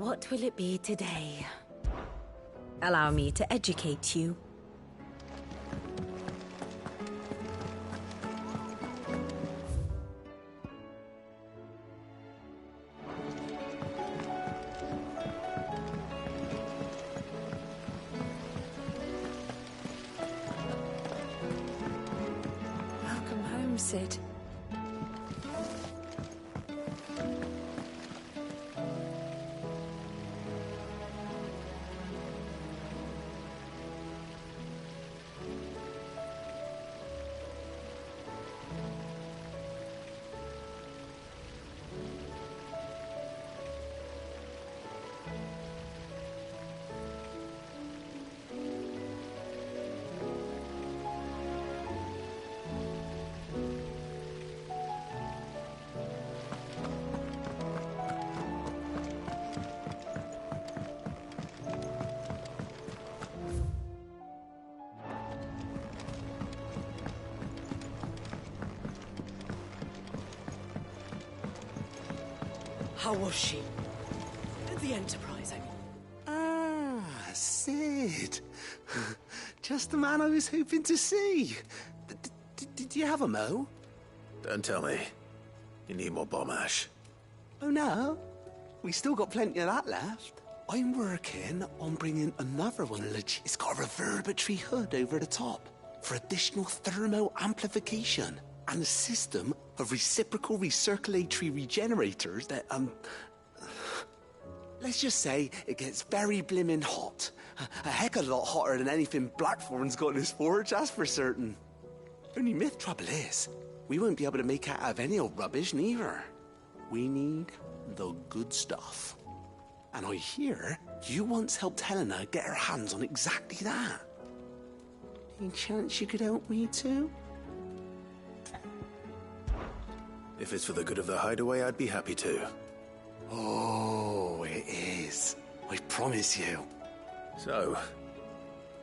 What will it be today? Allow me to educate you. Welcome home, Cid. How was she? The Enterprise, I mean. Ah, Cid. Just the man I was hoping to see. Did you have a mo? Don't tell me. You need more bomb ash. Oh no, we still got plenty of that left. I'm working on bringing another one legit. It's got a reverberatory hood over the top for additional thermo amplification and a system of reciprocal recirculatory regenerators that, let's just say it gets very blimmin' hot. A heck of a lot hotter than anything Blackthorn's got in his forge, that's for certain. Only myth trouble is, we won't be able to make it out of any old rubbish neither. We need the good stuff. And I hear you once helped Helena get her hands on exactly that. Any chance you could help me too? If it's for the good of the hideaway, I'd be happy to. Oh, it is. I promise you. So,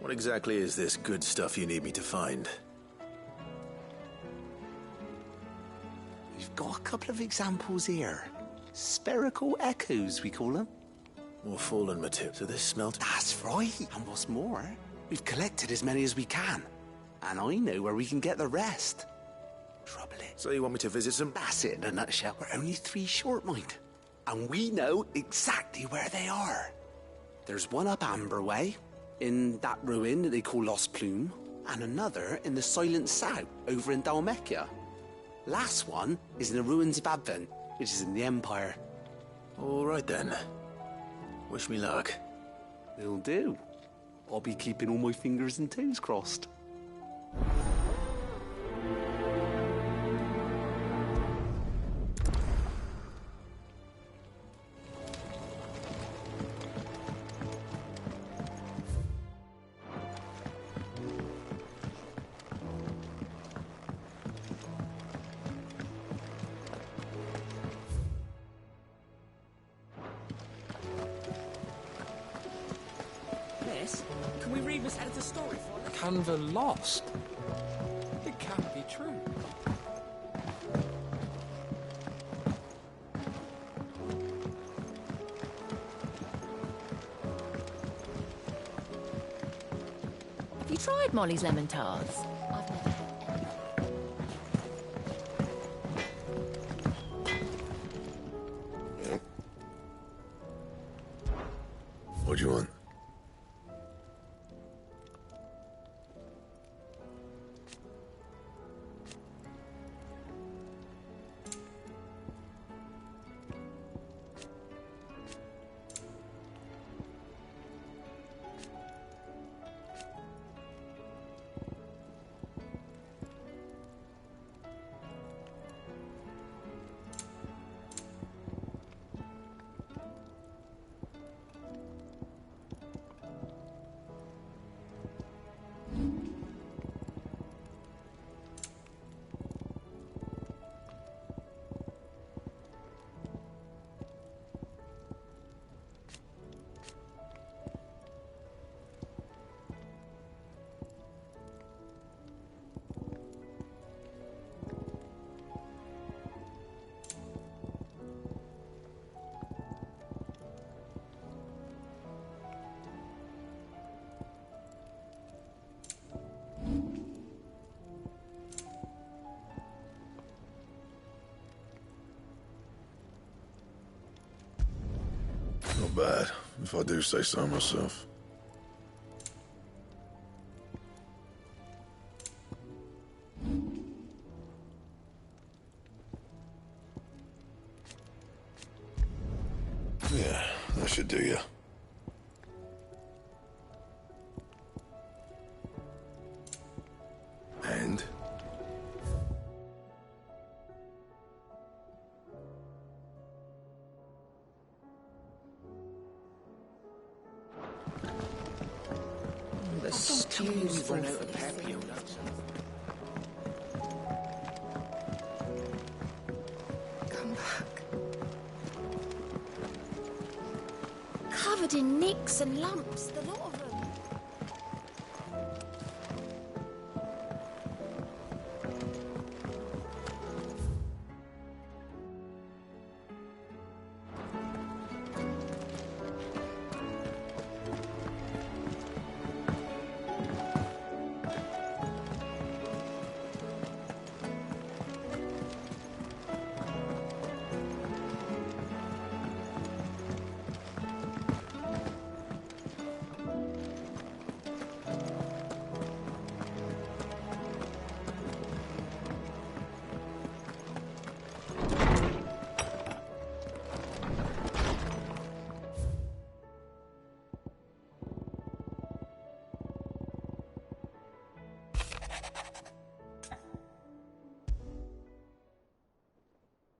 what exactly is this good stuff you need me to find? We've got a couple of examples here. Spherical echoes, we call them. More fallen material. So this smelt... That's right. And what's more, we've collected as many as we can. And I know where we can get the rest. Trouble is... So you want me to visit some... That's it in a nutshell. We're only 3 short, mind. And we know exactly where they are. There's one up Amber Way, in that ruin that they call Lost Plume, and another in the Silent South, over in Dalmekia. Last one is in the ruins of Advent, which is in the Empire. All right then. Wish me luck. Will do. I'll be keeping all my fingers and toes crossed. Miss, can we read Miss Editor's story for us? Canva lost? It can't be true. Have you tried Molly's lemon tarts? I've never had any. What do you want? Not bad, if I do say so myself. Yeah, that should do you. And? The stews run out of pepper, you know. Come back. Covered in nicks and lumps, the lot of them.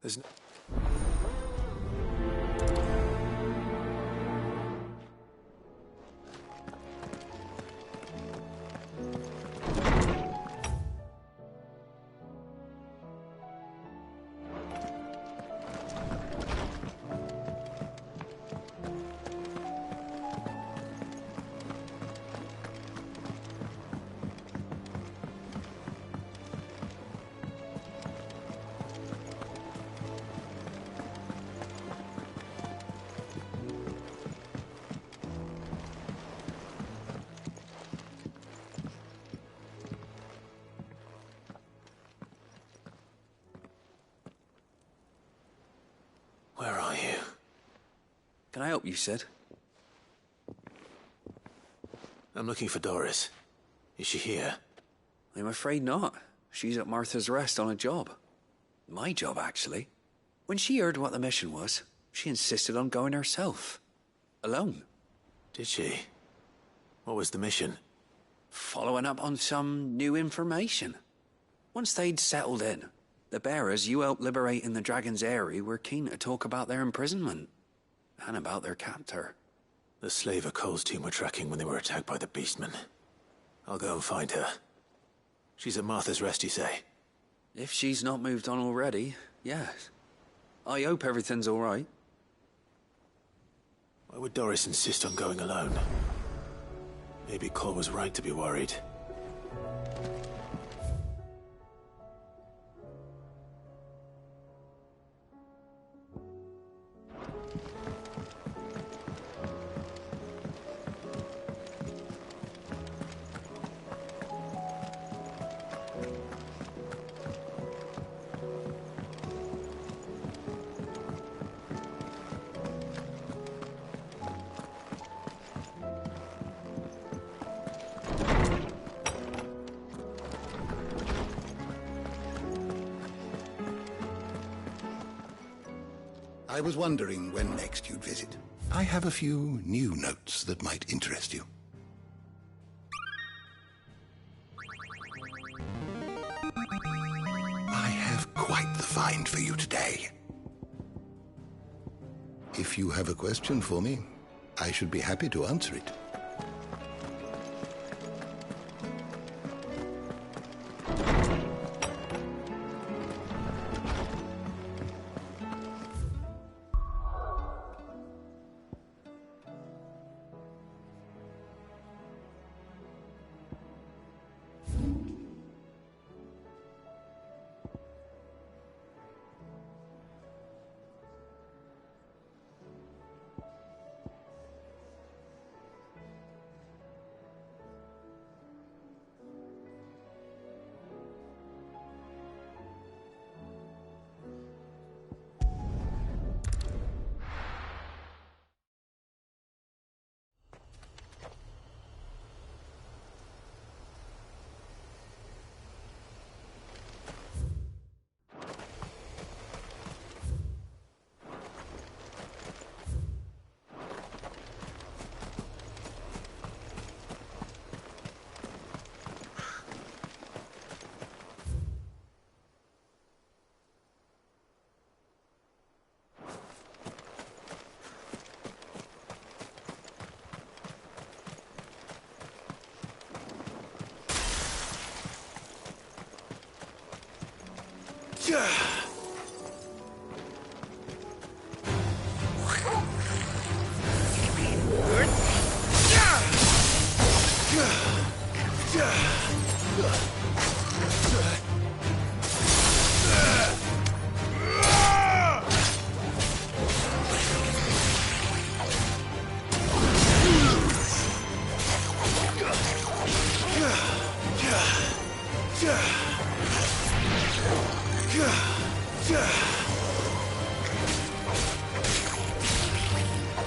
There's no... Where are you? Can I help you, Sid? I'm looking for Doris. Is she here? I'm afraid not. She's at Martha's Rest on a job. My job, actually. When she heard what the mission was, she insisted on going herself. Alone. Did she? What was the mission? Following up on some new information. Once they'd settled in, the bearers you helped liberate in the Dragon's Eyrie were keen to talk about their imprisonment. And about their captor. The slaver Cole's team were tracking when they were attacked by the Beastmen. I'll go and find her. She's at Martha's Rest, you say? If she's not moved on already, yes. I hope everything's all right. Why would Doris insist on going alone? Maybe Cole was right to be worried. I was wondering when next you'd visit. I have a few new notes that might interest you. I have quite the find for you today. If you have a question for me, I should be happy to answer it.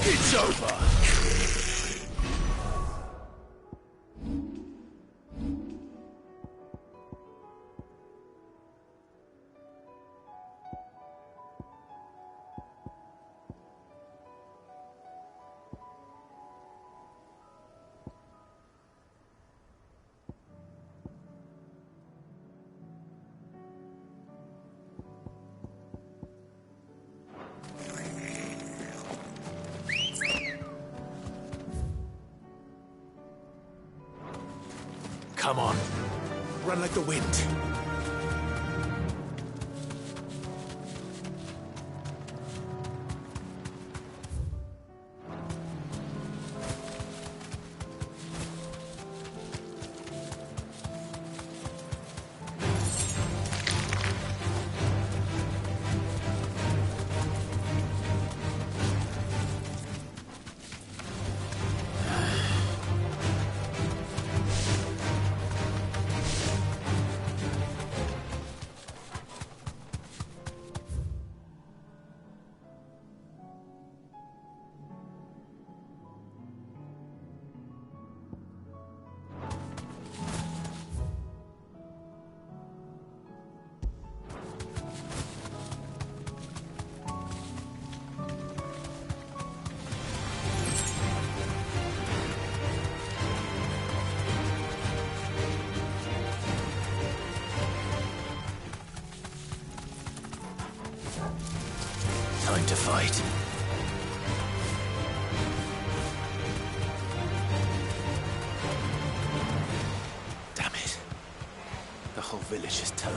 It's over! Come on. Run like the wind. Time to fight. Damn it. The whole village is turned.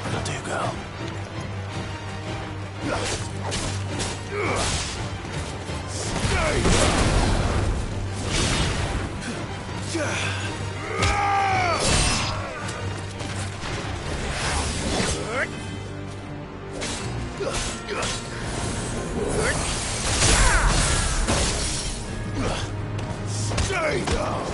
That'll do, girl. Stay down!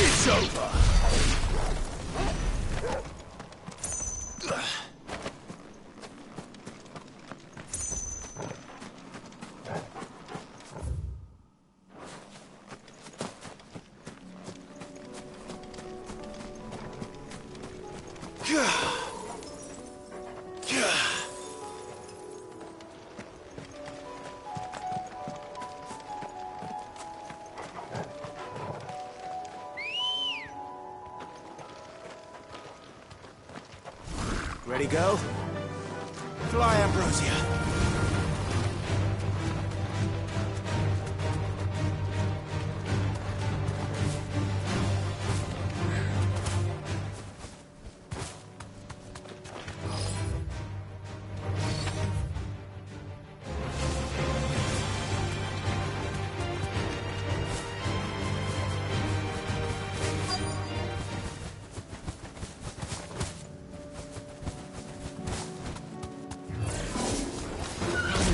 It's over! Ready, go? Fly, Ambrosia.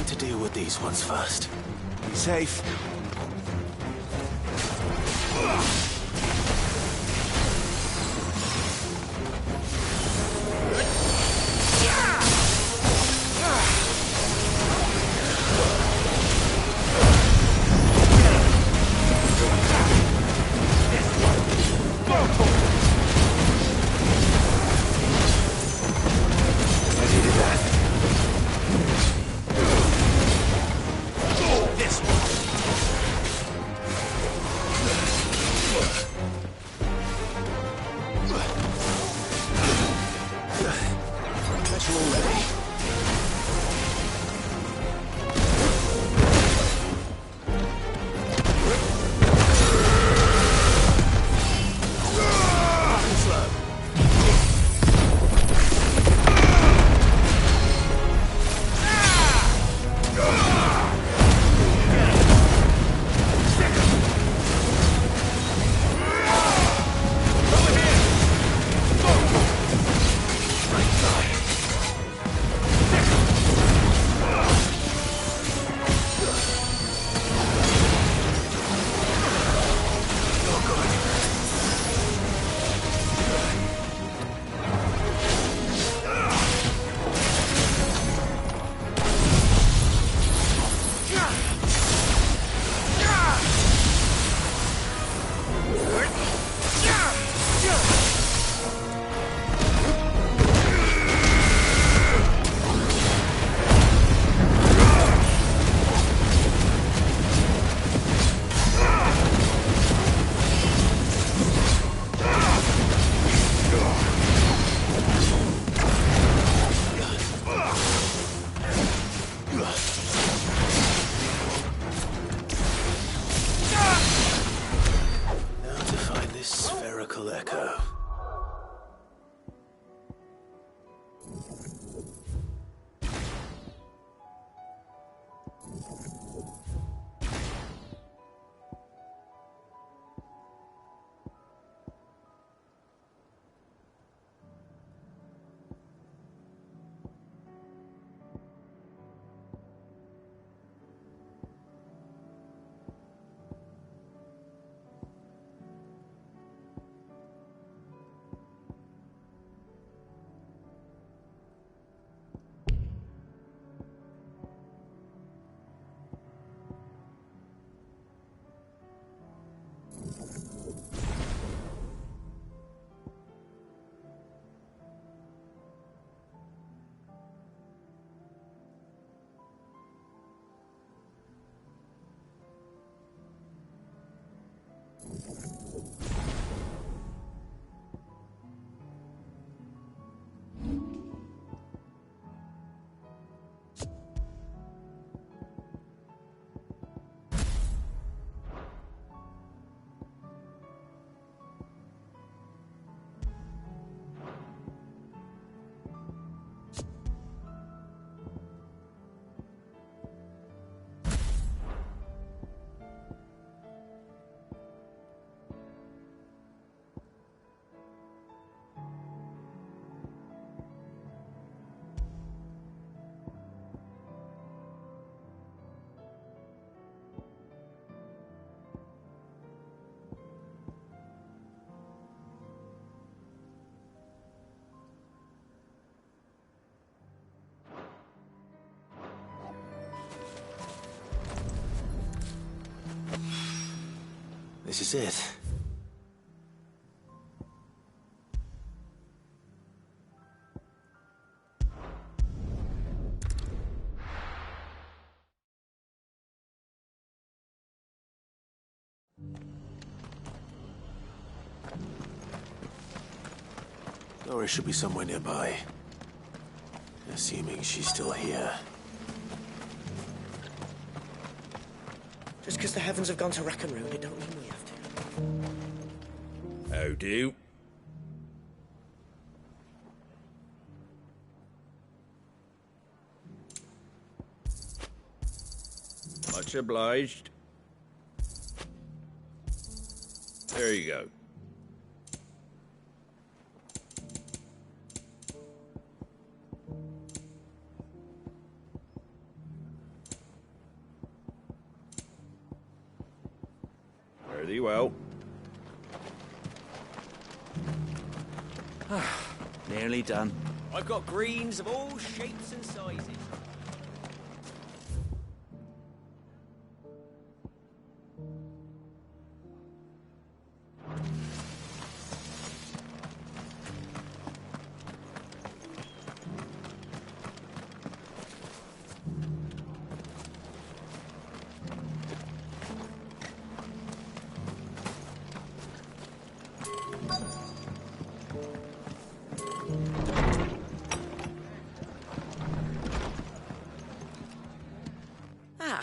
To deal with these ones first. Be safe. tow. This is it. Nora should be somewhere nearby. Assuming she's still here. Just because the heavens have gone to rack and ruin, it don't mean we have to. How do? Much obliged. There you go. Very well. Nearly done. I've got greens of all shapes and sizes.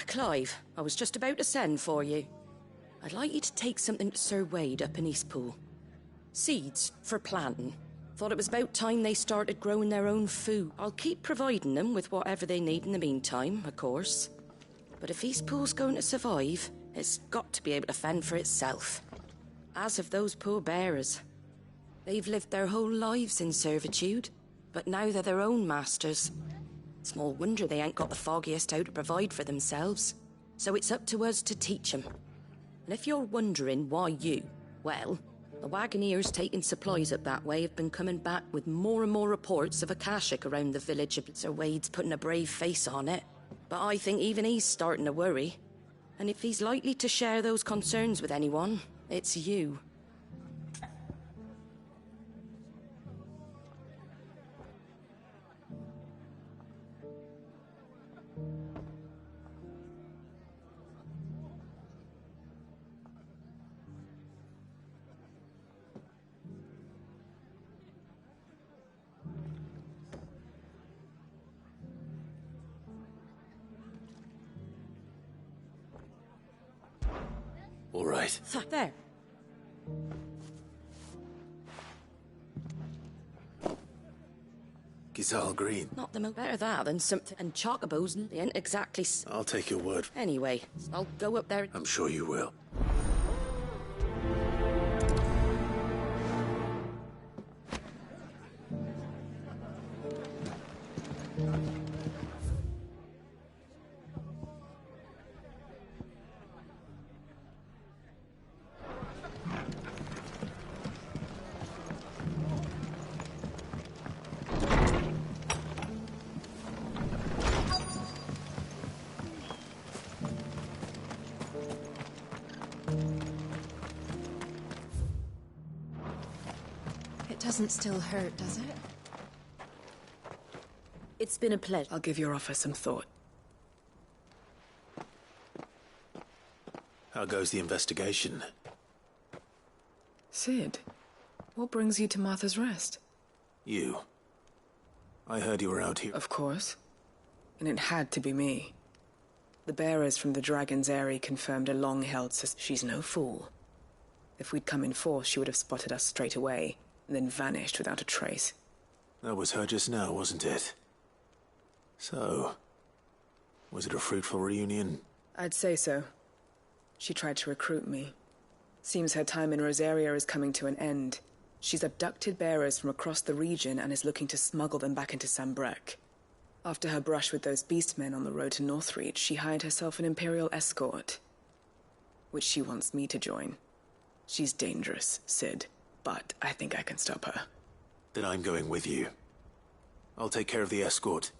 Clive, I was just about to send for you. I'd like you to take something to Sir Wade up in Eastpool. Seeds for planting. Thought it was about time they started growing their own food. I'll keep providing them with whatever they need in the meantime, of course. But if Eastpool's going to survive, it's got to be able to fend for itself. As have those poor bearers. They've lived their whole lives in servitude, but now they're their own masters. Small wonder they ain't got the foggiest how to provide for themselves. So it's up to us to teach them. And if you're wondering why you, well, the Wagoneers taking supplies up that way have been coming back with more and more reports of Akashic around the village. Sir Wade's putting a brave face on it. But I think even he's starting to worry. And if he's likely to share those concerns with anyone, it's you. All right. There. it's all green. Not the most better that than something. And chocobos, they ain't exactly. I'll take your word. Anyway, I'll go up there. I'm sure you will. It doesn't still hurt, does it? It's been a pleasure. I'll give your offer some thought. How goes the investigation? Sid, what brings you to Martha's Rest? You. I heard you were out here. Of course. And it had to be me. The bearers from the Dragon's Eyrie confirmed a long-held she's no fool. If we'd come in force, she would have spotted us straight away, and then vanished without a trace. That was her just now, wasn't it? So, was it a fruitful reunion? I'd say so. She tried to recruit me. Seems her time in Rosaria is coming to an end. She's abducted bearers from across the region and is looking to smuggle them back into Sanbreque. After her brush with those beastmen on the road to Northreach, she hired herself an Imperial escort, which she wants me to join. She's dangerous, Sid, but I think I can stop her. Then I'm going with you. I'll take care of the escort.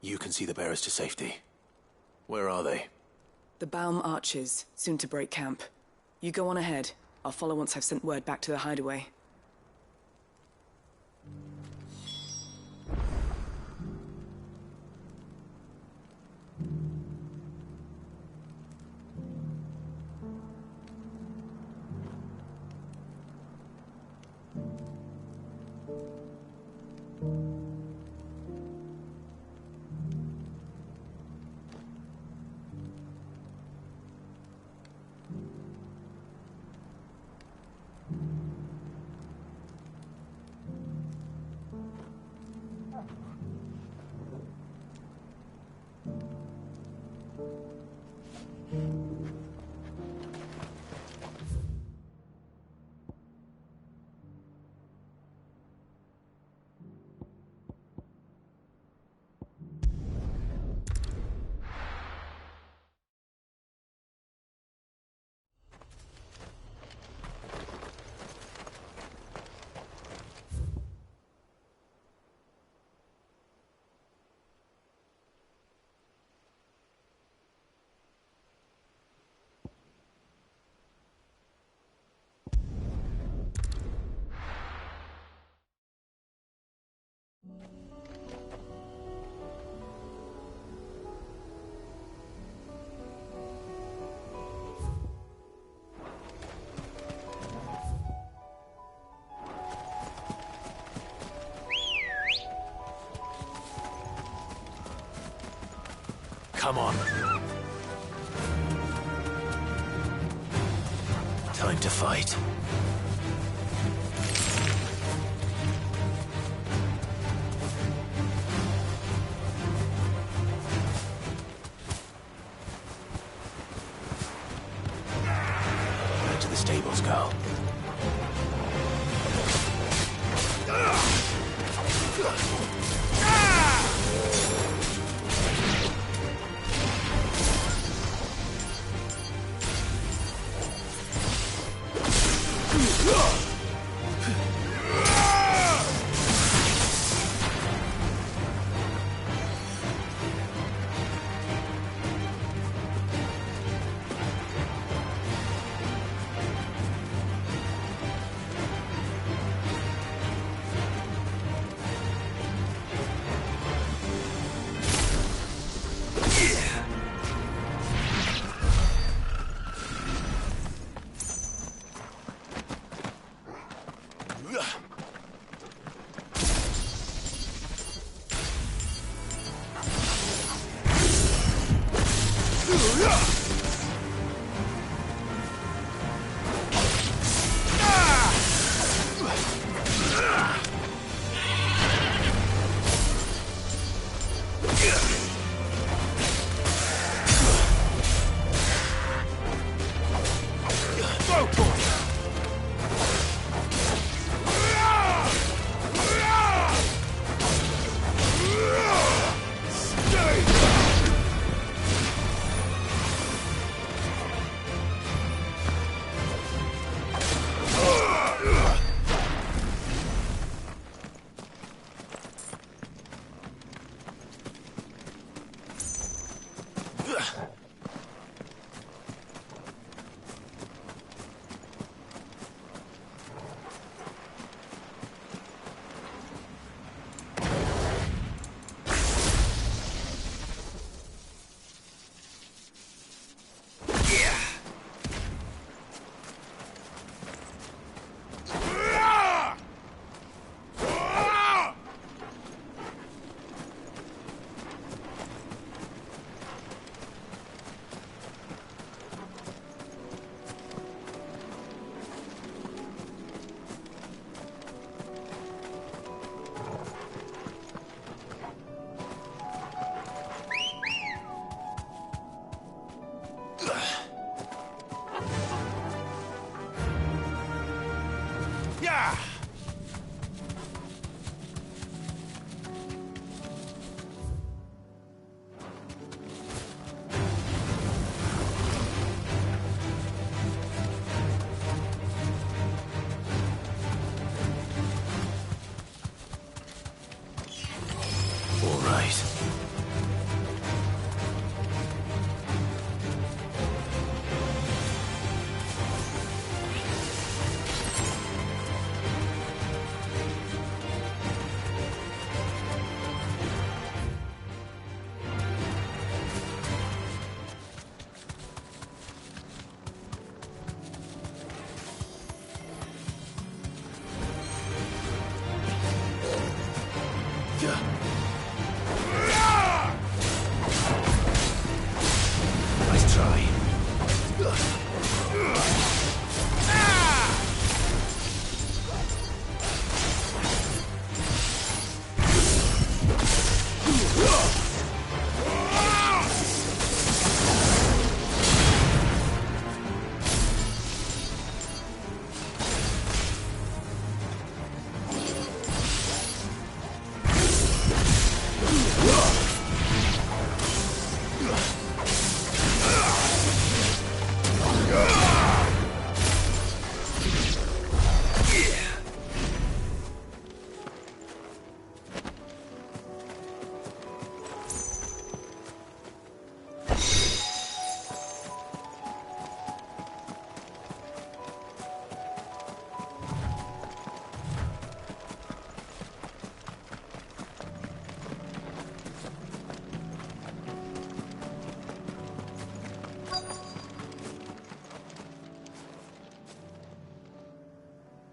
You can see the bearers to safety. Where are they? The Baum Archers, soon to break camp. You go on ahead. I'll follow once I've sent word back to the hideaway. Come on. Time to fight. Back to the stables, girl.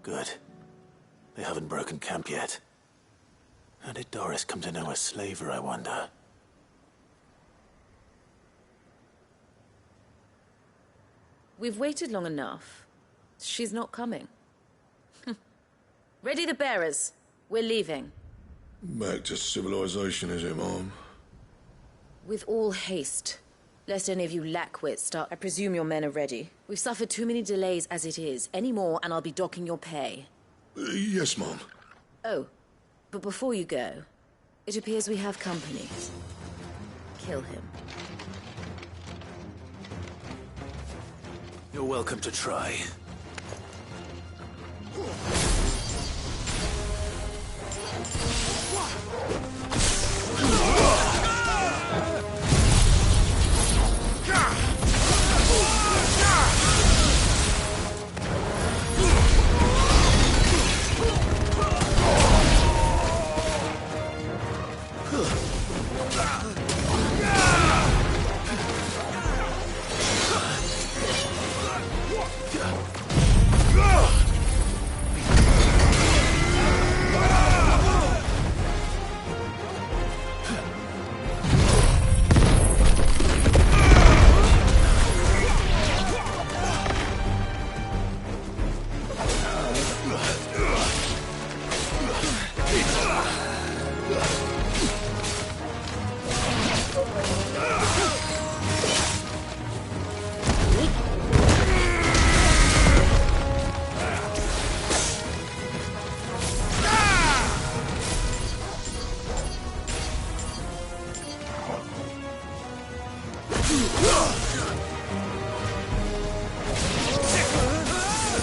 Good. They haven't broken camp yet. How did Doris come to know a slaver, I wonder? We've waited long enough. She's not coming. Ready the bearers. We're leaving. Back to civilization, is it, Mom? With all haste. Lest any of you lackwits start... I presume your men are ready. We've suffered too many delays as it is. Any more and I'll be docking your pay. Yes, Mom. Oh, but before you go, it appears we have company. Kill him. You're welcome to try.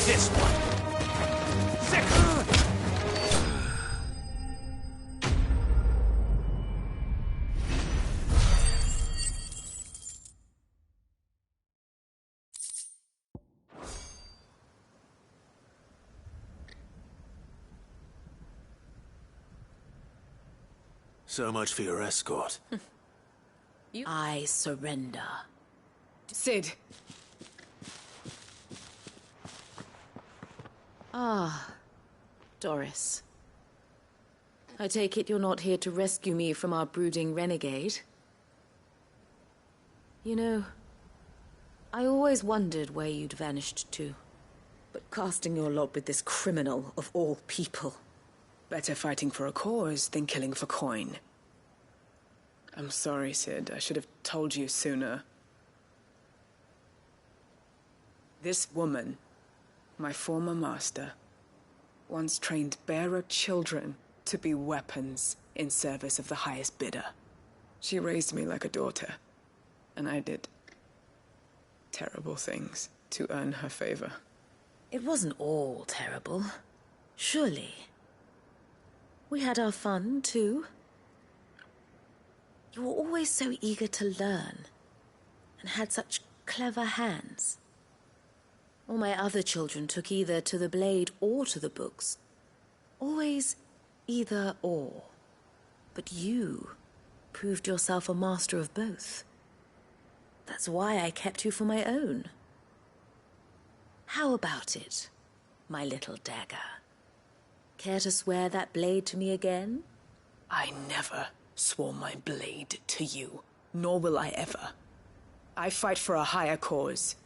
This one. So much for your escort. I surrender. Cid. Ah, Doris. I take it you're not here to rescue me from our brooding renegade? You know, I always wondered where you'd vanished to. But casting your lot with this criminal of all people... Better fighting for a cause than killing for coin. I'm sorry, Cid. I should have told you sooner. This woman, my former master, once trained bearer children to be weapons in service of the highest bidder. She raised me like a daughter, and I did terrible things to earn her favor. It wasn't all terrible, surely. We had our fun, too. You were always so eager to learn, and had such clever hands. All my other children took either to the blade or to the books. Always either or. But you proved yourself a master of both. That's why I kept you for my own. How about it, my little dagger? Care to swear that blade to me again? I never swore my blade to you, nor will I ever. I fight for a higher cause,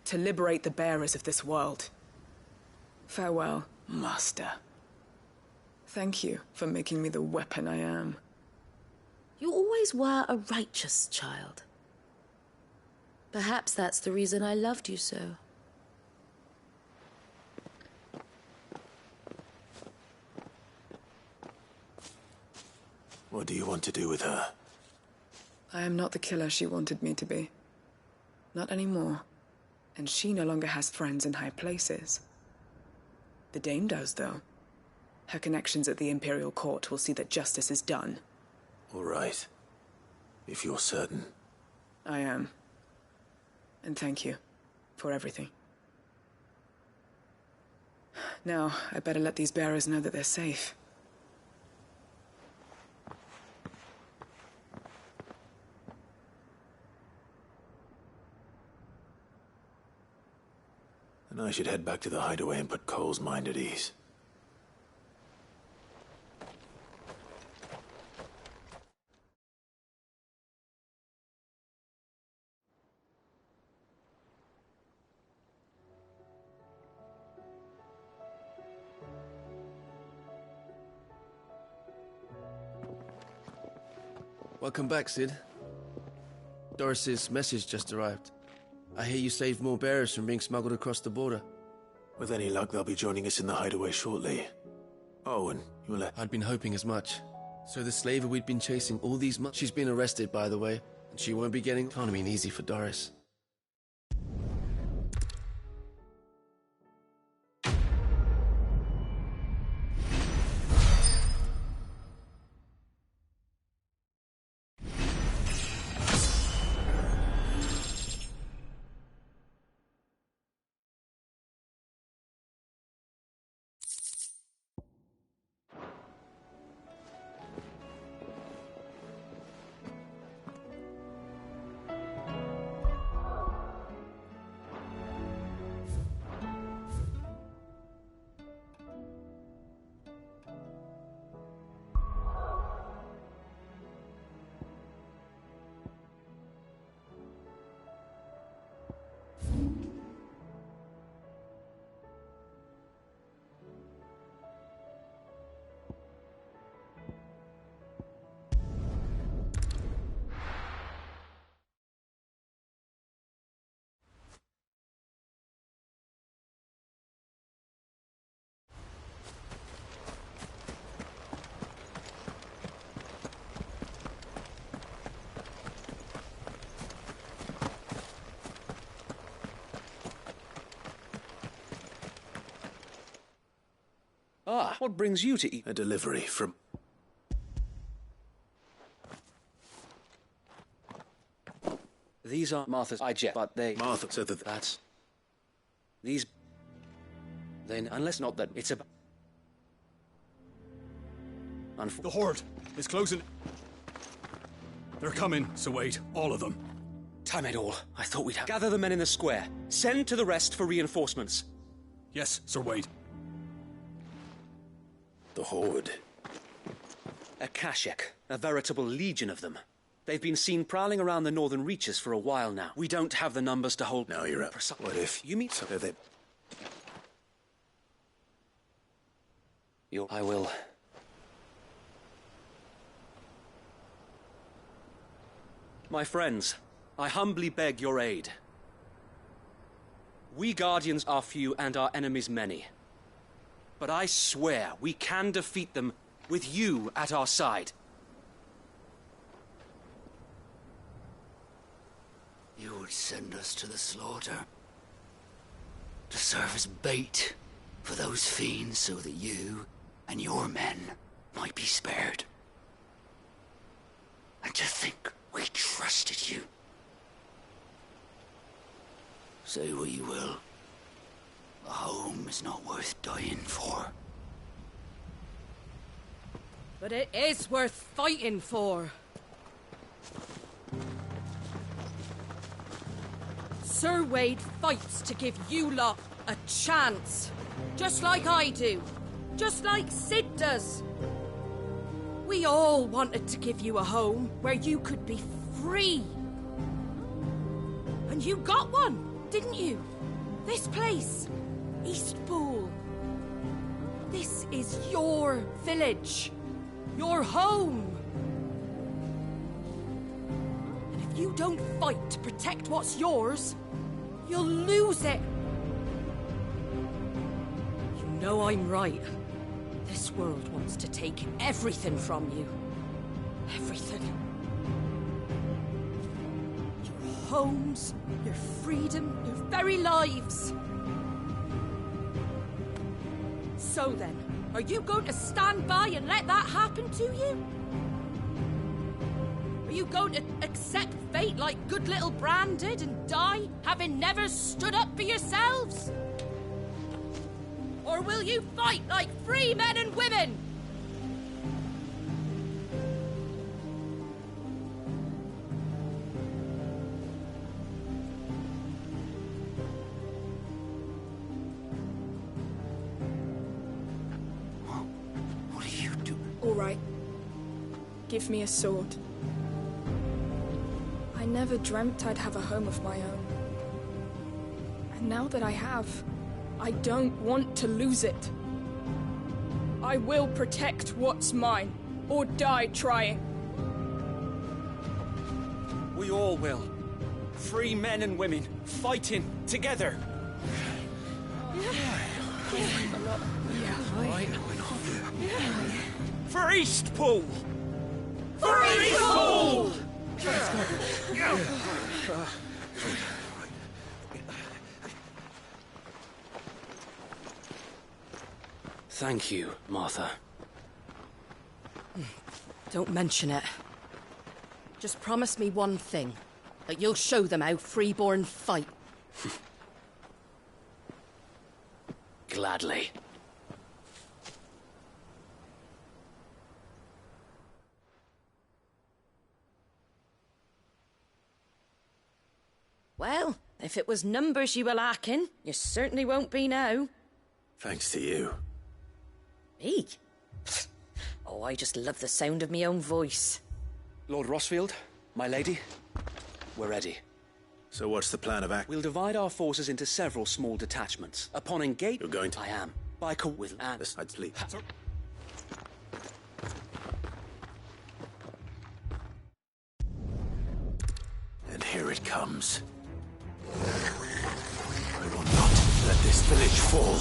to liberate the bearers of this world. Farewell, Master. Thank you for making me the weapon I am. You always were a righteous child. Perhaps that's the reason I loved you so. What do you want to do with her? I am not the killer she wanted me to be. Not anymore. And she no longer has friends in high places. The Dame does, though. Her connections at the Imperial Court will see that justice is done. All right. If you're certain. I am. And thank you for everything. Now, I better let these bearers know that they're safe. And I should head back to the hideaway and put Cole's mind at ease. Welcome back, Cid. Doris's message just arrived. I hear you saved more bearers from being smuggled across the border. With any luck, they'll be joining us in the hideaway shortly. Oh, and you'll let... I'd been hoping as much. So the slaver we'd been chasing all these months... She's been arrested, by the way, and she won't be getting... Can't mean easy for Doris. Ah, what brings you to eat? A delivery from... These are Martha's jet, but they... Martha said that... That's... These... Then, unless not that it's a... The Horde is closing. They're coming, so wait, all of them. Time it all. I thought we'd have... Gather the men in the square. Send to the rest for reinforcements. Yes, Sir Wade. The Horde. A Kashek, a veritable legion of them. They've been seen prowling around the northern reaches for a while now. We don't have the numbers to hold... Now you're up. What if... You meet... So they... I will... My friends, I humbly beg your aid. We Guardians are few and our enemies many. But I swear we can defeat them with you at our side. You would send us to the slaughter, to serve as bait for those fiends so that you and your men might be spared. And to think we trusted you. Say what you will. A home is not worth dying for. But it is worth fighting for. Sir Wade fights to give you lot a chance. Just like I do. Just like Cid does. We all wanted to give you a home where you could be free. And you got one, didn't you? This place, Eastpool. This is your village. Your home. And if you don't fight to protect what's yours, you'll lose it. You know I'm right. This world wants to take everything from you. Everything. Your homes, your freedom, your very lives. So then, are you going to stand by and let that happen to you? Are you going to accept fate like good little Bran did and die, having never stood up for yourselves? Or will you fight like free men and women? Give me a sword. I never dreamt I'd have a home of my own. And now that I have, I don't want to lose it. I will protect what's mine, or die trying. We all will. Free men and women, fighting together. For Eastpool! For Eastpool! Thank you, Martha. Don't mention it. Just promise me one thing. That you'll show them how freeborn fight. Gladly. Well, if it was numbers you were lacking, you certainly won't be now. Thanks to you. Me? Oh, I just love the sound of my own voice. Lord Rosfield, my lady, we're ready. So what's the plan of action? We'll divide our forces into several small detachments. Upon engagement... You're going to... I am. By with and... I'd sleep. And here it comes. I will not let this village fall.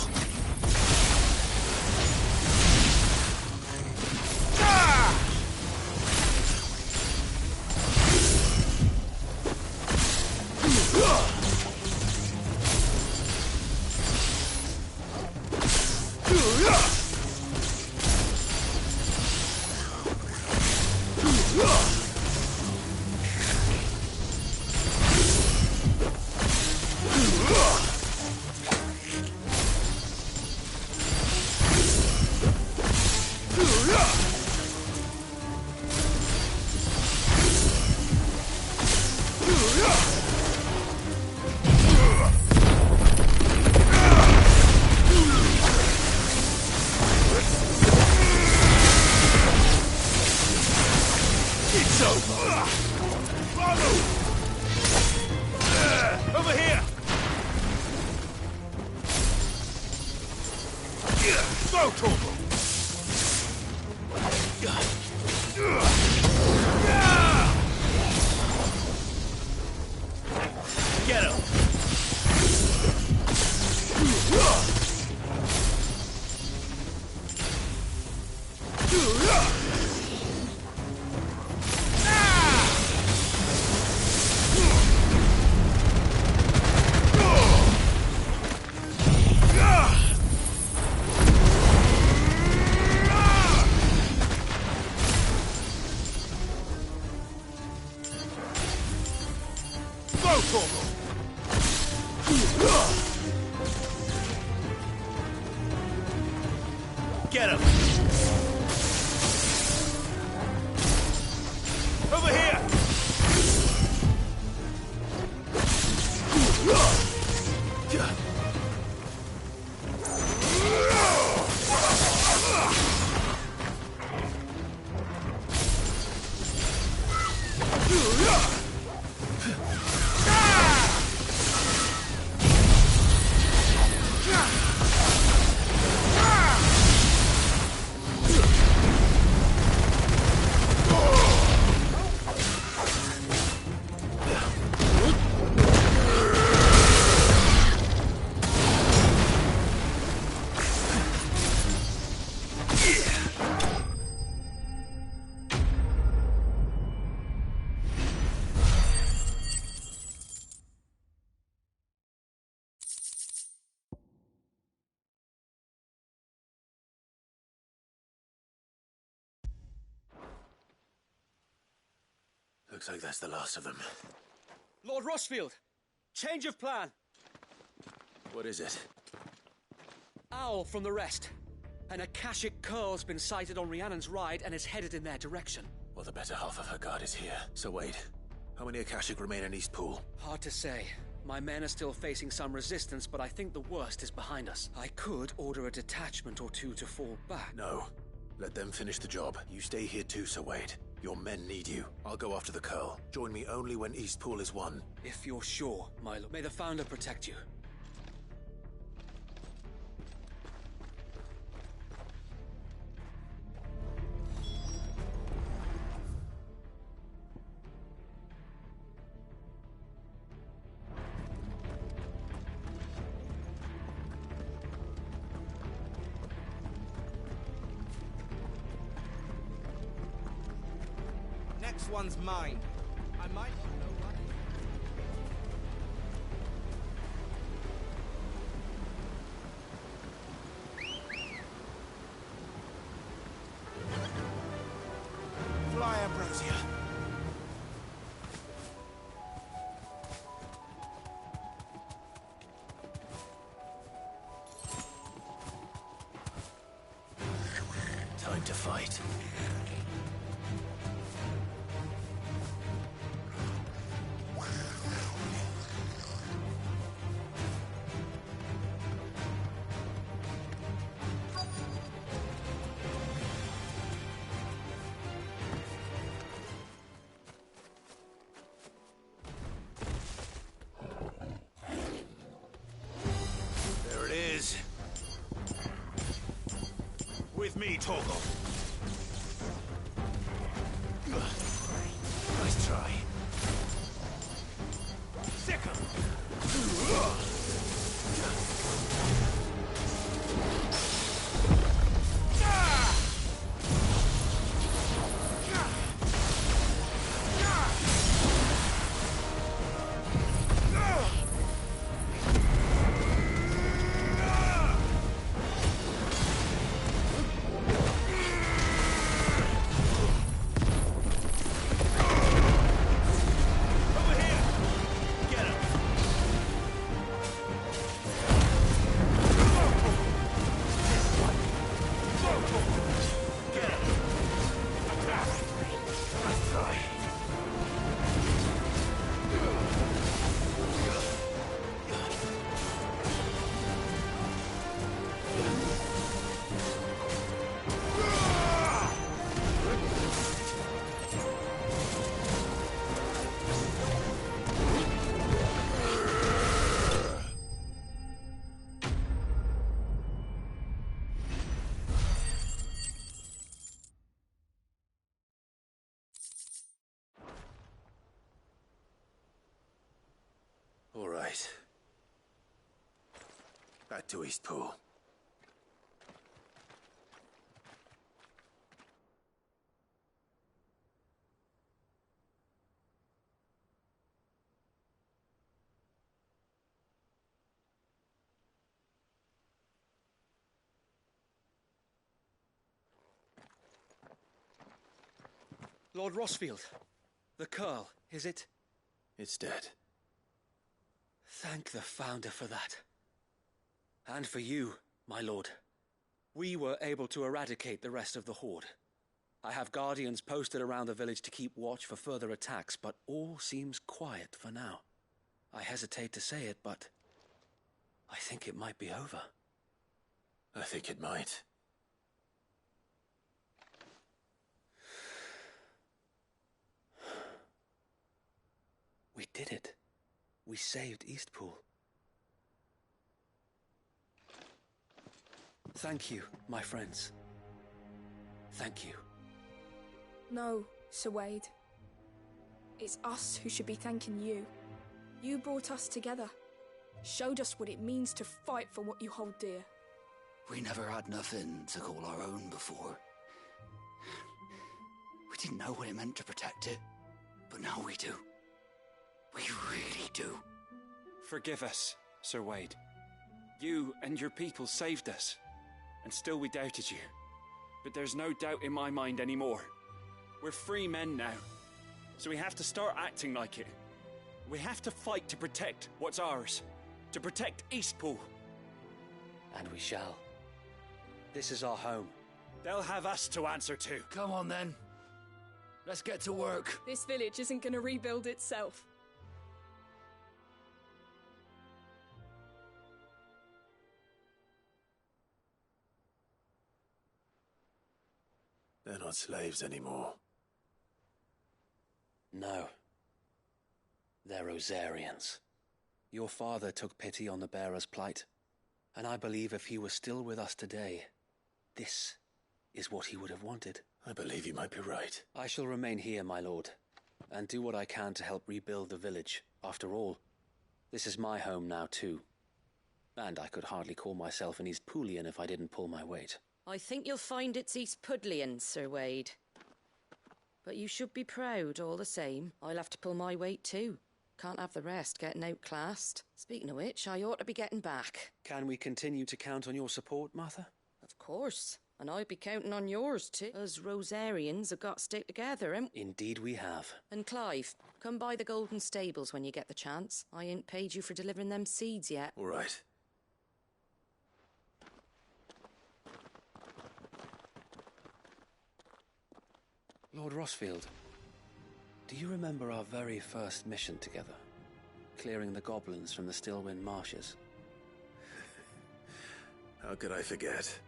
Get him! Over here! Looks like that's the last of them. Lord Rosfield! Change of plan! What is it? Owl from the rest. An Akashic Curl's been sighted on Rhiannon's ride and is headed in their direction. Well, the better half of her guard is here. So wait, how many Akashic remain in Eastpool? Hard to say. My men are still facing some resistance, but I think the worst is behind us. I could order a detachment or two to fall back. No. Let them finish the job. You stay here too, Sir Wade. Your men need you. I'll go after the Curl. Join me only when Eastpool is won. If you're sure, my lord. May the Founder protect you. Next one's mine. I might not know what. Fly, Ambrosia. Time to fight. There it is. With me, Torgal. Nice try. Sick 'em. All right. Back to Eastpool. Lord Rosfield, the Curl, is it? It's dead. Thank the Founder for that. And for you, my lord. We were able to eradicate the rest of the Horde. I have guardians posted around the village to keep watch for further attacks, but all seems quiet for now. I hesitate to say it, but I think it might be over. I think it might. We did it. We saved Eastpool. Thank you, my friends. Thank you. No, Sir Wade. It's us who should be thanking you. You brought us together. Showed us what it means to fight for what you hold dear. We never had nothing to call our own before. We didn't know what it meant to protect it, but now we do. We really do. Forgive us, Sir Wade. You and your people saved us, and still we doubted you. But there's no doubt in my mind anymore. We're free men now, so we have to start acting like it. We have to fight to protect what's ours, to protect Eastpool. And we shall. This is our home. They'll have us to answer to. Come on then. Let's get to work. This village isn't going to rebuild itself. They're not slaves anymore. No. They're Rosarians. Your father took pity on the bearer's plight, and I believe if he were still with us today, this is what he would have wanted. I believe you might be right. I shall remain here, my lord, and do what I can to help rebuild the village. After all, this is my home now too. And I could hardly call myself an East Poolian if I didn't pull my weight. I think you'll find it's East Pudlian, Sir Wade. But you should be proud all the same. I'll have to pull my weight too. Can't have the rest getting outclassed. Speaking of which, I ought to be getting back. Can we continue to count on your support, Martha? Of course. And I'd be counting on yours too. Us Rosarians have got to stick together, haven't we? Indeed we have. And Clive, come by the Golden Stables when you get the chance. I ain't paid you for delivering them seeds yet. All right. Lord Rossfield, do you remember our very first mission together? Clearing the goblins from the Stillwind marshes? How could I forget?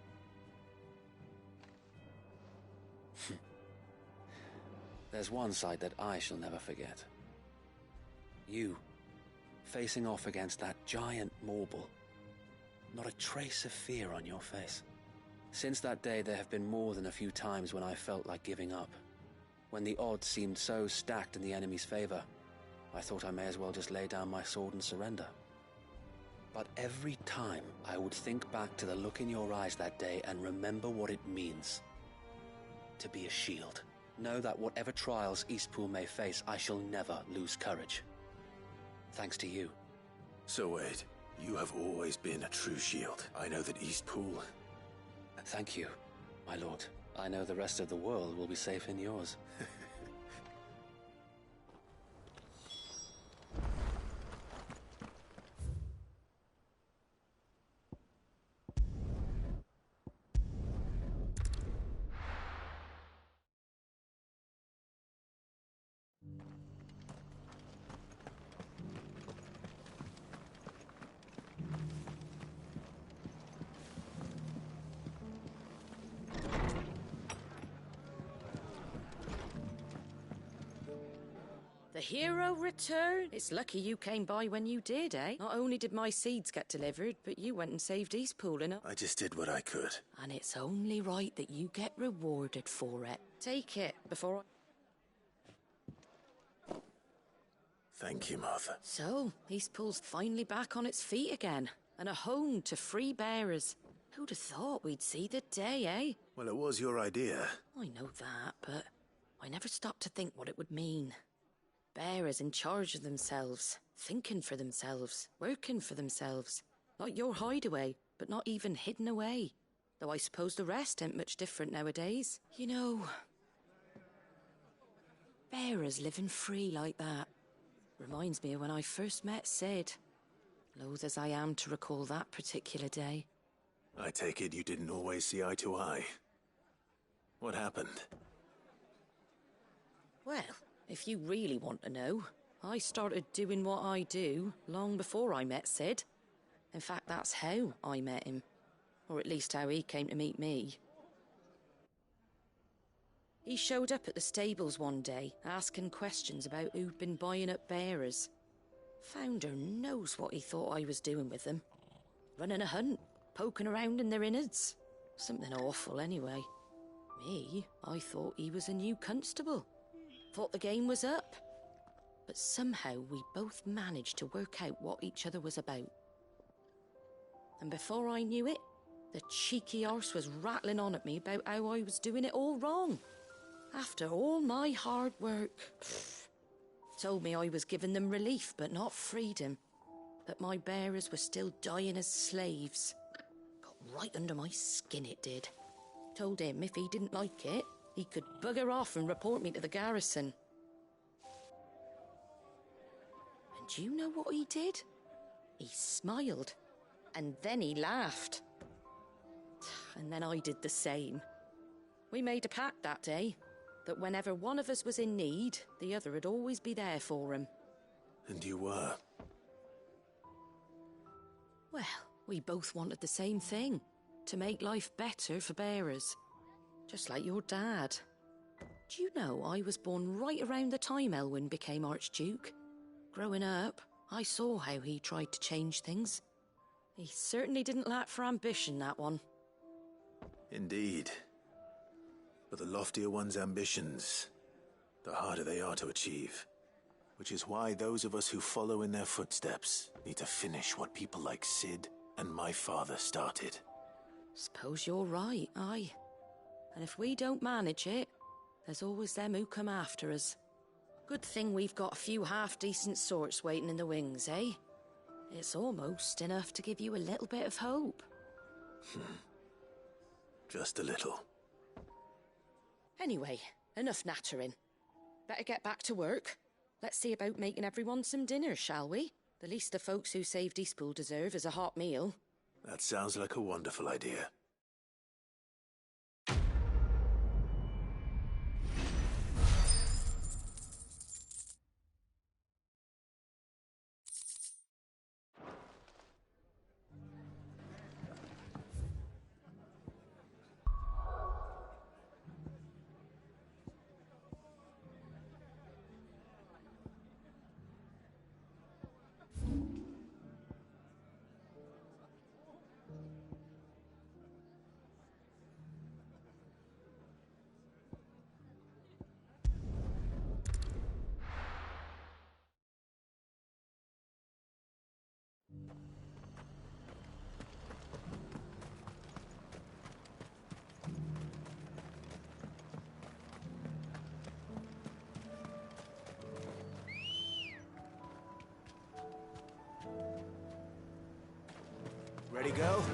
There's one sight that I shall never forget. You, facing off against that giant Morble. Not a trace of fear on your face. Since that day, there have been more than a few times when I felt like giving up. When the odds seemed so stacked in the enemy's favor, I thought I may as well just lay down my sword and surrender. But every time, I would think back to the look in your eyes that day and remember what it means to be a shield. Know that whatever trials Eastpool may face, I shall never lose courage. Thanks to you. So Wade, you have always been a true shield. I know that Eastpool... Thank you, my lord. I know the rest of the world will be safe in yours. The hero returned? It's lucky you came by when you did, eh? Not only did my seeds get delivered, but you went and saved Eastpool, innit? I just did what I could. And it's only right that you get rewarded for it. Take it before I... Thank you, Martha. So, Eastpool's finally back on its feet again, and a home to free bearers. Who'd have thought we'd see the day, eh? Well, it was your idea. I know that, but I never stopped to think what it would mean. Bearers in charge of themselves, thinking for themselves, working for themselves. Like your hideaway, but not even hidden away. Though I suppose the rest ain't much different nowadays. You know, bearers living free like that reminds me of when I first met Sid. Loath as I am to recall that particular day. I take it you didn't always see eye to eye. What happened? Well, if you really want to know, I started doing what I do long before I met Sid. In fact, that's how I met him. Or at least how he came to meet me. He showed up at the stables one day, asking questions about who'd been buying up bearers. Founder knows what he thought I was doing with them. Running a hunt, poking around in their innards. Something awful anyway. Me, I thought he was a new constable. Thought the game was up. But somehow we both managed to work out what each other was about. And before I knew it, the cheeky arse was rattling on at me about how I was doing it all wrong. After all my hard work. Told me I was giving them relief but not freedom. That my bearers were still dying as slaves. Got right under my skin, it did. Told him if he didn't like it, he could bugger off and report me to the garrison. And you know what he did? He smiled. And then he laughed. And then I did the same. We made a pact that day, that whenever one of us was in need, the other would always be there for him. And you were? Well, we both wanted the same thing. To make life better for bearers. Just like your dad. Do you know I was born right around the time Elwyn became Archduke? Growing up, I saw how he tried to change things. He certainly didn't lack for ambition, that one. Indeed. But the loftier one's ambitions, the harder they are to achieve. Which is why those of us who follow in their footsteps need to finish what people like Cid and my father started. Suppose you're right, aye. And if we don't manage it, there's always them who come after us. Good thing we've got a few half-decent sorts waiting in the wings, eh? It's almost enough to give you a little bit of hope. Just a little. Anyway, enough nattering. Better get back to work. Let's see about making everyone some dinner, shall we? The least the folks who saved Eastpool deserve is a hot meal. That sounds like a wonderful idea. Ready, go?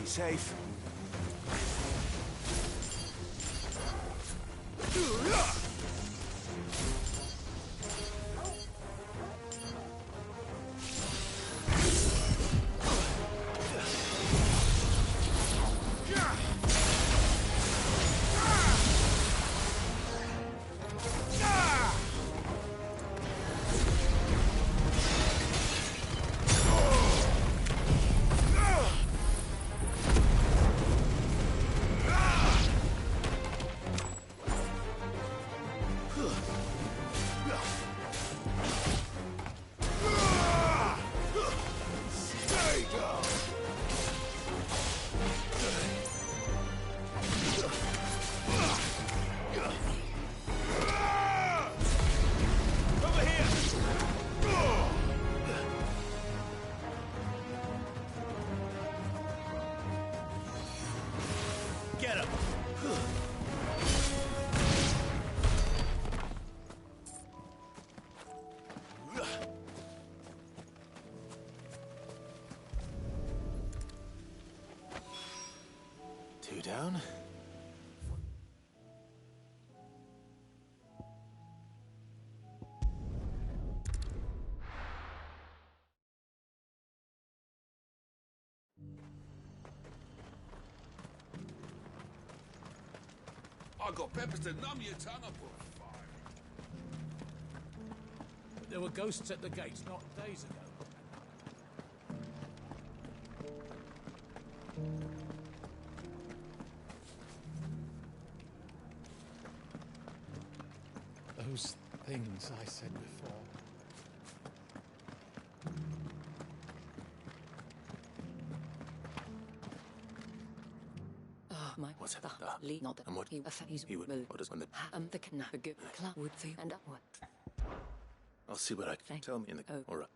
Safe. Get him! Two down. I got peppers to numb your tongue up on fire. But there were ghosts at the gates not days ago. Those things I said before. What's it? Not And what? he affects He would. What is when the? the good club would see and upward. I'll see what I can tell me in the. All right.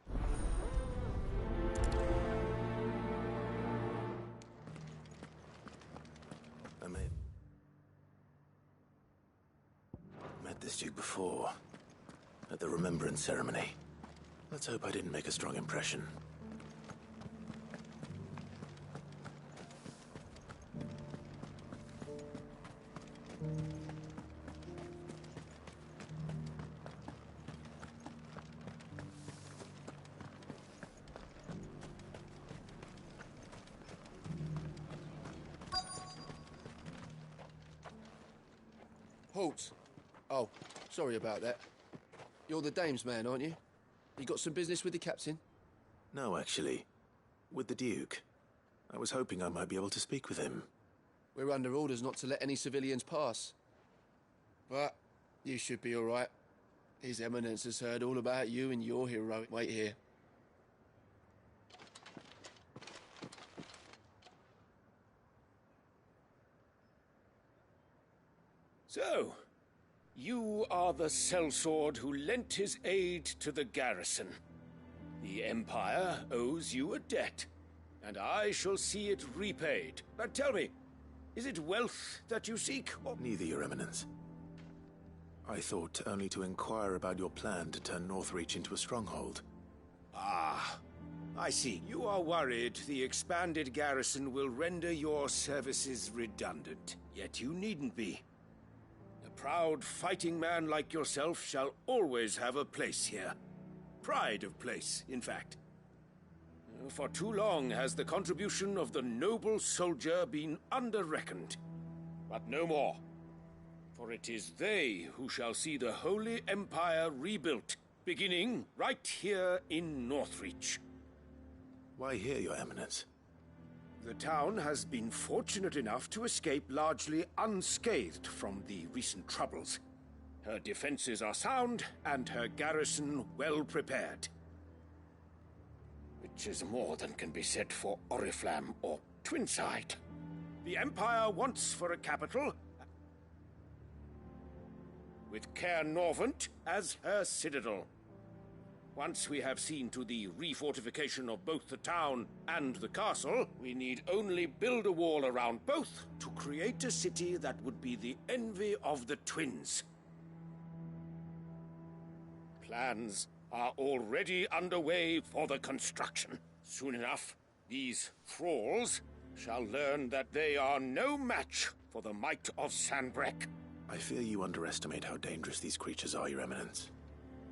I met this Duke before at the Remembrance Ceremony. Let's hope I didn't make a strong impression. Halt! Oh, sorry about that. You're the dame's man, aren't you? You got some business with the captain? No, actually. With the Duke. I was hoping I might be able to speak with him. We're under orders not to let any civilians pass. But you should be all right. His Eminence has heard all about you and your heroic. Wait here. So, you are the sellsword who lent his aid to the garrison. The Empire owes you a debt, and I shall see it repaid. But tell me, is it wealth that you seek, or... Neither, Your Eminence. I thought only to inquire about your plan to turn Northreach into a stronghold. Ah, I see. You are worried the expanded garrison will render your services redundant. Yet you needn't be. A proud fighting man like yourself shall always have a place here. Pride of place, in fact. For too long has the contribution of the noble soldier been under-reckoned. But no more. For it is they who shall see the Holy Empire rebuilt, beginning right here in Northreach. Why here, Your Eminence? The town has been fortunate enough to escape largely unscathed from the recent troubles. Her defenses are sound, and her garrison well prepared. Which is more than can be said for Oriflamme or Twinside. The Empire wants for a capital, with Caer Norvent as her citadel. Once we have seen to the refortification of both the town and the castle, we need only build a wall around both to create a city that would be the envy of the twins. Plans are already underway for the construction. Soon enough, these thralls shall learn that they are no match for the might of Sanbreque. I fear you underestimate how dangerous these creatures are, Your Eminence.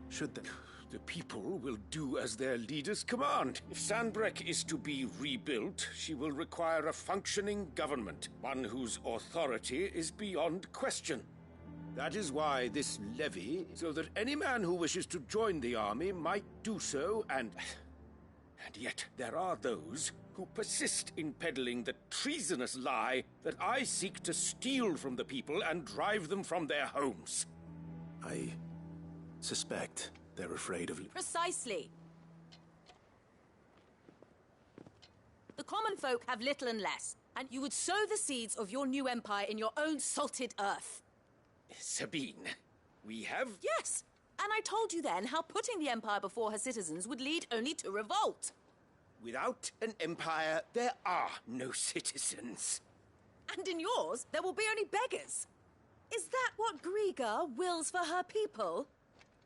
Should they... The people will do as their leaders command. If Sanbreque is to be rebuilt, she will require a functioning government, one whose authority is beyond question. That is why this levy, so that any man who wishes to join the army might do so, and yet there are those who persist in peddling the treasonous lie that I seek to steal from the people and drive them from their homes. I suspect they're afraid of... Precisely. The common folk have little and less, and you would sow the seeds of your new empire in your own salted earth. Sabine, we have... Yes, and I told you then how putting the empire before her citizens would lead only to revolt. Without an empire, there are no citizens. And in yours, there will be only beggars. Is that what Griga wills for her people?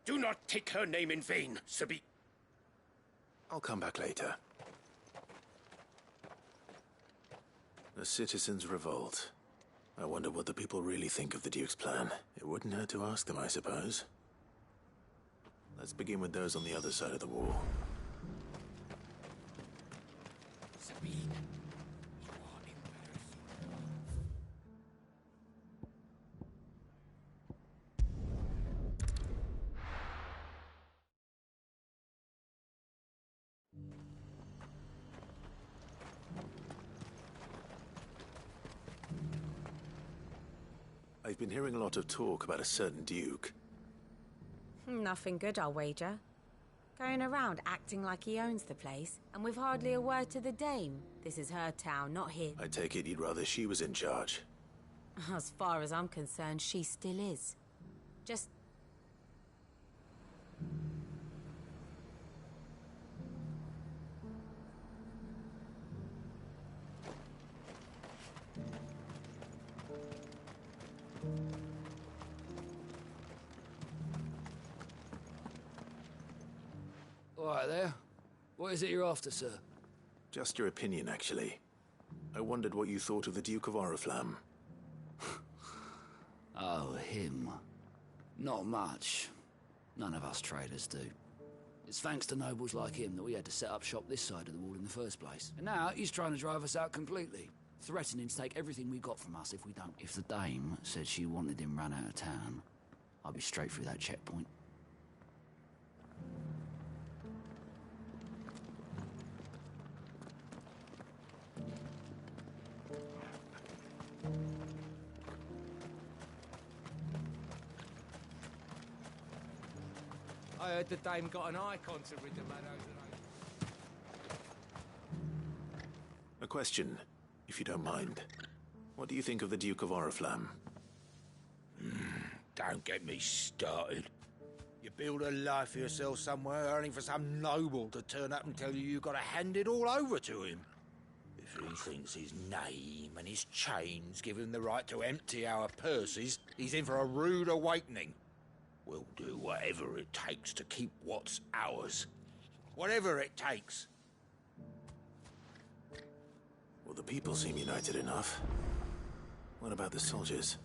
Do not take her name in vain, Sabine. I'll come back later. The citizens revolt. I wonder what the people really think of the Duke's plan. It wouldn't hurt to ask them, I suppose. Let's begin with those on the other side of the wall. Sabine, you are embarrassing. I've been hearing a lot of talk about a certain Duke. Nothing good, I'll wager. Going around acting like he owns the place, and with hardly a word to the dame. This is her town, not his. I take it you'd rather she was in charge. As far as I'm concerned, she still is. Just... All right there. What is it you're after, sir? Just your opinion, actually. I wondered what you thought of the Duke of Oriflamme. Oh, him. Not much. None of us traders do. It's thanks to nobles like him that we had to set up shop this side of the wall in the first place. And now he's trying to drive us out completely, threatening to take everything we got from us if we don't. If the dame said she wanted him run out of town, I'd be straight through that checkpoint. I heard the dame got an icon to rid the meadows A question, if you don't mind. What do you think of the Duke of Oriflamme? Don't get me started. You build a life for yourself somewhere, only for some noble to turn up and tell you you've got to hand it all over to him. If he thinks his name and his chains give him the right to empty our purses, he's in for a rude awakening. We'll do whatever it takes to keep what's ours. Whatever it takes. Well, the people seem united enough. What about the soldiers?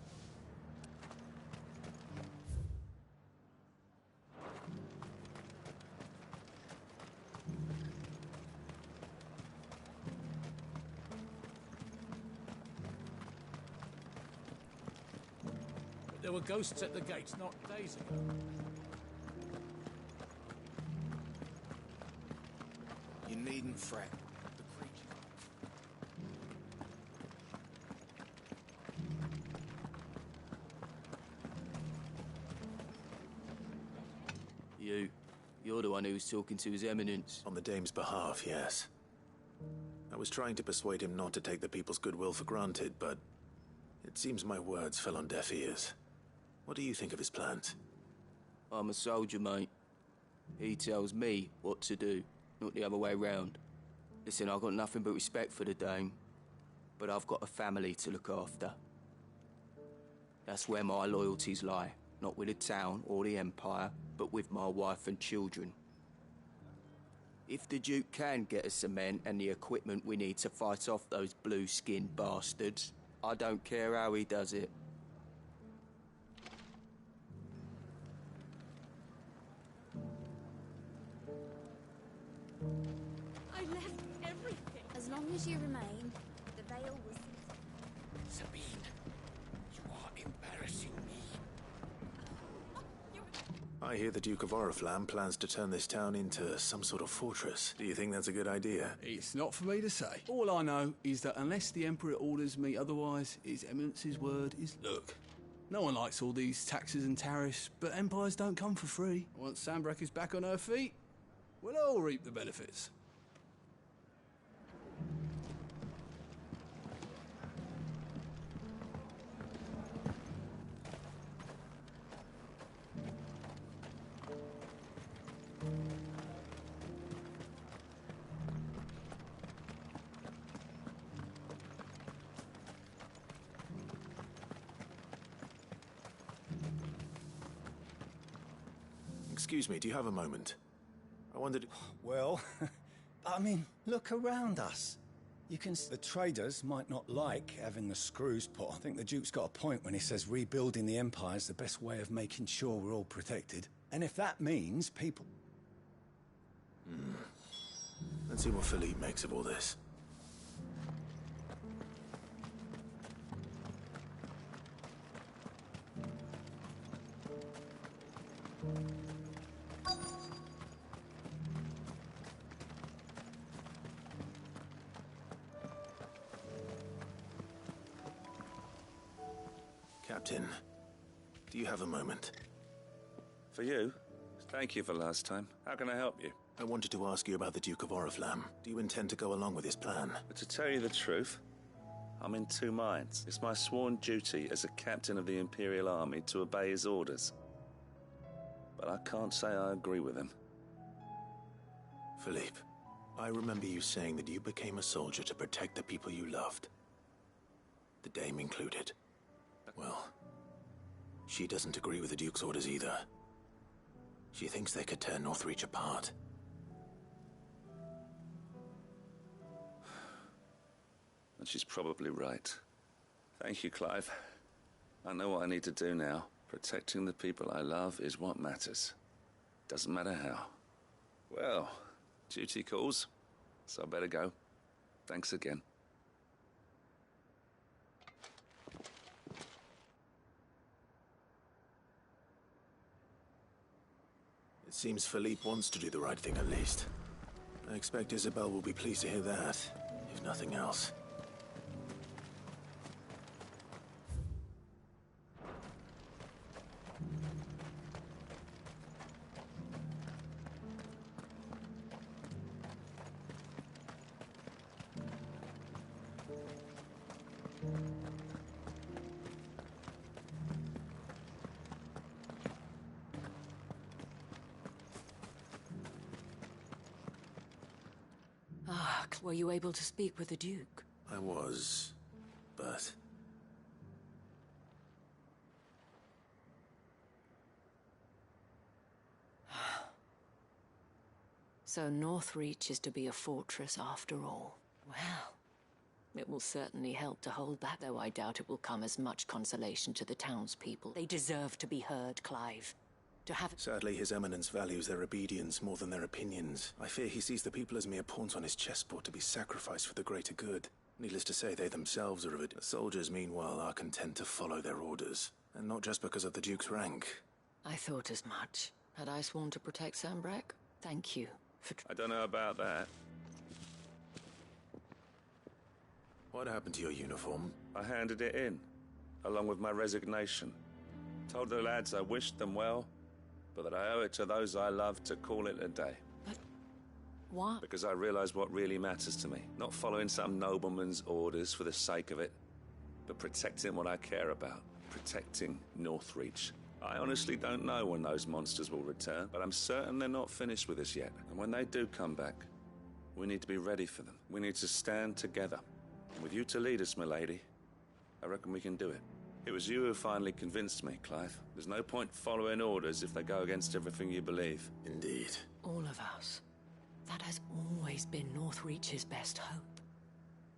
There were ghosts at the gates not days ago. You needn't fret. You're the one who was talking to His Eminence. On the dame's behalf, yes. I was trying to persuade him not to take the people's goodwill for granted, but it seems my words fell on deaf ears. What do you think of his plans? I'm a soldier, mate. He tells me what to do, not the other way round. Listen, I've got nothing but respect for the dame, but I've got a family to look after. That's where my loyalties lie, not with the town or the Empire, but with my wife and children. If the Duke can get us the men and the equipment we need to fight off those blue-skinned bastards, I don't care how he does it. I left everything. As long as you remain, the veil will... Sabine, you are embarrassing me. I hear the Duke of Oriflamme plans to turn this town into some sort of fortress. Do you think that's a good idea? It's not for me to say. All I know is that unless the Emperor orders me otherwise, His Eminence's word is look. No one likes all these taxes and tariffs, but empires don't come for free. Once Sanbreque is back on her feet, we'll all reap the benefits. Excuse me, do you have a moment? I wondered... Well, I mean, look around us. You can... The traders might not like having the screws put. I think the Duke's got a point when he says rebuilding the Empire is the best way of making sure we're all protected. And if that means people... Let's see what Philippe makes of all this. Captain, do you have a moment? For you? Thank you for last time. How can I help you? I wanted to ask you about the Duke of Oriflamme. Do you intend to go along with his plan? But to tell you the truth, I'm in two minds. It's my sworn duty as a captain of the Imperial Army to obey his orders. But I can't say I agree with him. Philippe, I remember you saying that you became a soldier to protect the people you loved. The Dame included. Well, she doesn't agree with the Duke's orders either. She thinks they could tear Northreach apart. And she's probably right. Thank you, Clive. I know what I need to do now. Protecting the people I love is what matters. Doesn't matter how. Well, duty calls, so I better go. Thanks again. It seems Philippe wants to do the right thing at least. I expect Isabel will be pleased to hear that, if nothing else. Were you able to speak with the Duke? I was, but... So Northreach is to be a fortress after all. Well, it will certainly help to hold back, though I doubt it will come as much consolation to the townspeople. They deserve to be heard, Clive. To have... Sadly, His Eminence values their obedience more than their opinions. I fear he sees the people as mere pawns on his chessboard to be sacrificed for the greater good. Needless to say, they themselves are of it. The soldiers, meanwhile, are content to follow their orders. And not just because of the Duke's rank. I thought as much. Had I sworn to protect Sanbreque? Thank you for... I don't know about that. What happened to your uniform? I handed it in, along with my resignation. Told the lads I wished them well, but that I owe it to those I love to call it a day. But... what? Because I realize what really matters to me. Not following some nobleman's orders for the sake of it, but protecting what I care about. Protecting Northreach. I honestly don't know when those monsters will return, but I'm certain they're not finished with us yet. And when they do come back, we need to be ready for them. We need to stand together. And with you to lead us, milady, I reckon we can do it. It was you who finally convinced me, Clive. There's no point following orders if they go against everything you believe. Indeed. All of us. That has always been Northreach's best hope.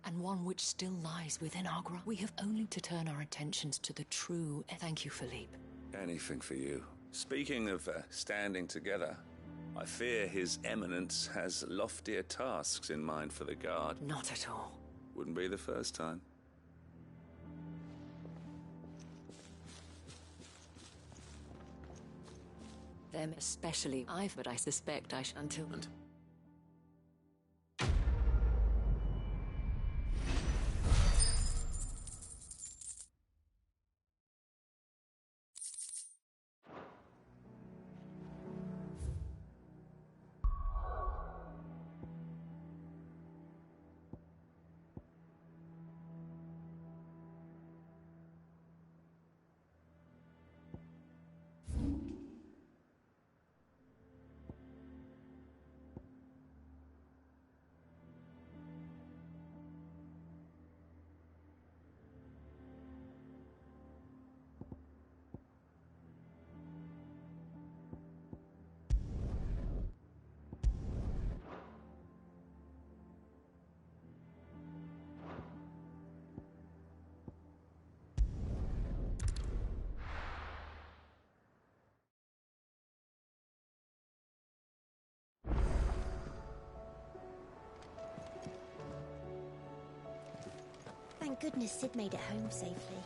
And one which still lies within our grasp. We have only to turn our attentions to the true... Thank you, Philippe. Anything for you. Speaking of standing together, I fear His Eminence has loftier tasks in mind for the Guard. Not at all. Wouldn't be the first time. Them especially. But I suspect I shall until... Thank goodness Sid made it home safely.